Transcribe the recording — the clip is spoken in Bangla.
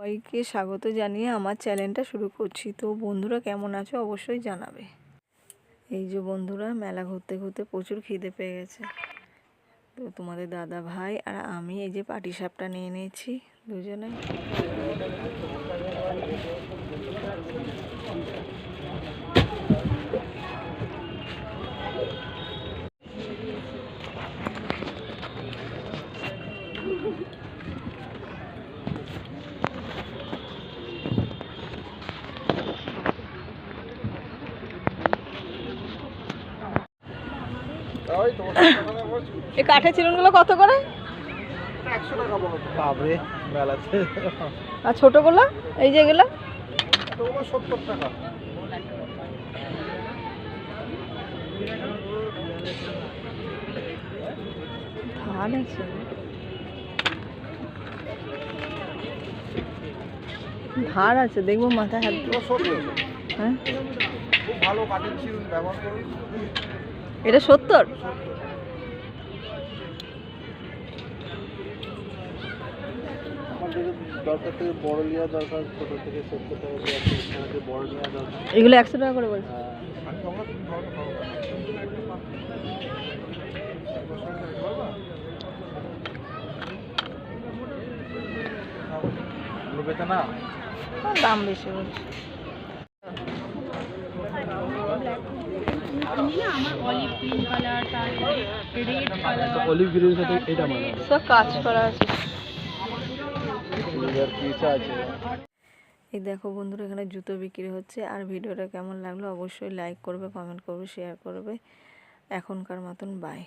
সবাইকে স্বাগত জানিয়ে আমার চ্যানেলটা শুরু করছি। তো বন্ধুরা কেমন আছো অবশ্যই জানাবে। এই যে বন্ধুরা, মেলা ঘুরতে ঘুরতে প্রচুর খিদে পেয়ে গেছে। তো তোমাদের দাদা ভাই আর আমি এই যে পাটিসাপটা নিয়ে নিয়েছি দুজনে। এই কাঠের চিরুনগুলো কত করে? 100 টাকা বলো তো। বাবরে মেলাতে। আর ছোটগুলো এই যে এগুলো? ওগুলো 70 টাকা। ধান আছে, ধার আছে, দেখবো মাথায় হাত দিয়ে। হ্যাঁ, খুব ভালো কাঠের চিরুন ব্যবহার করুন। এটা 70? আমাদের দরকার থেকে বড় নেওয়া দরকার, ছোট থেকে 70 টাকা দিয়ে আছে, বড় নেওয়া দরকার। এগুলো 100 টাকা করে বলছে। না দাম বেশি বলছে। অলিভ গ্রিনের সাথে এটা মানে সব কাজ করা আছে। এই দেখো বন্ধুরা, এখানে জুতো বিক্রি হচ্ছে। আর ভিডিওটা কেমন লাগলো অবশ্যই লাইক করবে, কমেন্ট করবে, শেয়ার করবে। এখনকার মতন বাই।